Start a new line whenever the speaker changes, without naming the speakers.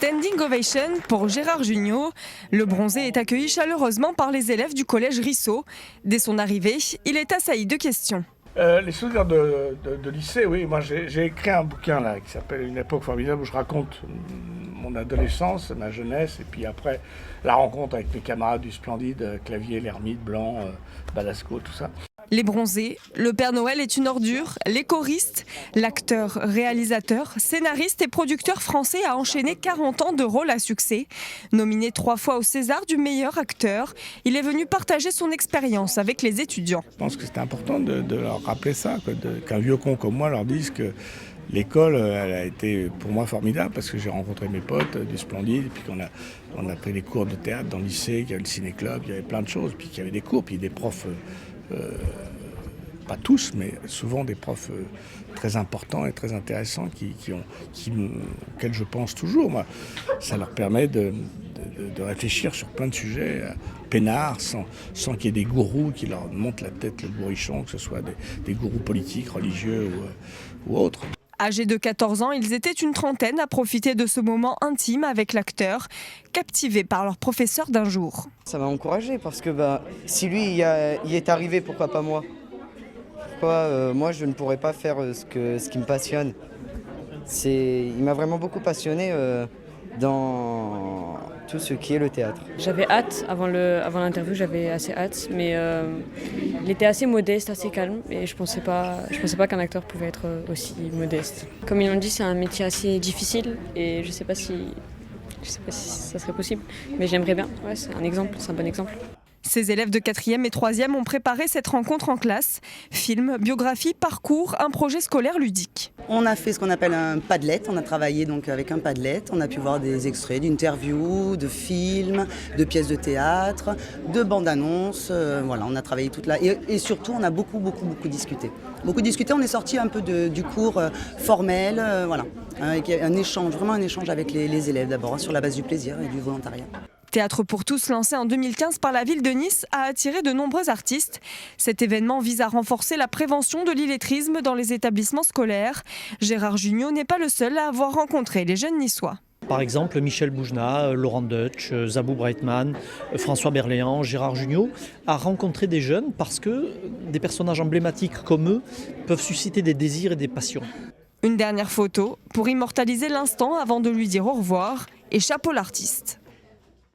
Standing ovation pour Gérard Jugnot. Le bronzé est accueilli chaleureusement par les élèves du collège Riceau. Dès son arrivée, il est assailli de questions.
Les souvenirs de lycée, oui. Moi, j'ai écrit un bouquin là qui s'appelle Une époque formidable où je raconte mon adolescence, ma jeunesse, et puis après la rencontre avec mes camarades du Splendide, Clavier, l'Ermite, Blanc, Balasco, tout ça.
Les bronzés, le Père Noël est une ordure, les choristes, l'acteur, réalisateur, scénariste et producteur français a enchaîné 40 ans de rôles à succès. Nominé 3 fois au César du meilleur acteur, il est venu partager son expérience avec les étudiants.
Je pense que c'est important de leur rappeler ça, qu'un vieux con comme moi leur dise que l'école, elle a été pour moi formidable parce que j'ai rencontré mes potes du Splendide, et puis on a pris des cours de théâtre dans le lycée, qu'il y avait le ciné-club, il y avait plein de choses, puis qu'il y avait des cours, puis des profs, pas tous, mais souvent des profs très importants et très intéressants auxquels je pense toujours. Moi. Ça leur permet de réfléchir sur plein de sujets peinards, sans qu'il y ait des gourous qui leur montent la tête le bourrichon, que ce soit des gourous politiques, religieux ou autres.
Âgés de 14 ans, ils étaient une trentaine à profiter de ce moment intime avec l'acteur, captivés par leur professeur d'un jour.
Ça m'a encouragé parce que si lui y est arrivé, pourquoi pas moi ? Pourquoi moi je ne pourrais pas faire ce qui me passionne ? Il m'a vraiment beaucoup passionné dans tout ce qui est le théâtre.
J'avais hâte, avant l'interview, j'avais assez hâte, mais il était assez modeste, assez calme, et je pensais pas qu'un acteur pouvait être aussi modeste. Comme ils l'ont dit, c'est un métier assez difficile, et je sais pas si ça serait possible, mais j'aimerais bien. Ouais, c'est un bon exemple.
Ces élèves de 4e et 3e ont préparé cette rencontre en classe. Film, biographie, parcours, un projet scolaire ludique.
On a fait ce qu'on appelle un Padlet. On a travaillé donc avec un Padlet. On a pu voir des extraits d'interviews, de films, de pièces de théâtre, de bandes-annonces. Voilà, on a travaillé toute là. Et surtout, on a beaucoup discuté. Beaucoup discuté. On est sorti un peu du cours formel, voilà, avec vraiment un échange avec les élèves d'abord, sur la base du plaisir et du volontariat.
Théâtre pour tous, lancé en 2015 par la ville de Nice, a attiré de nombreux artistes. Cet événement vise à renforcer la prévention de l'illettrisme dans les établissements scolaires. Gérard Jugnot n'est pas le seul à avoir rencontré les jeunes niçois.
Par exemple, Michel Boujna, Laurent Deutsch, Zabou Breitman, François Berléand, Gérard Jugnot a rencontré des jeunes parce que des personnages emblématiques comme eux peuvent susciter des désirs et des passions.
Une dernière photo pour immortaliser l'instant avant de lui dire au revoir et chapeau l'artiste.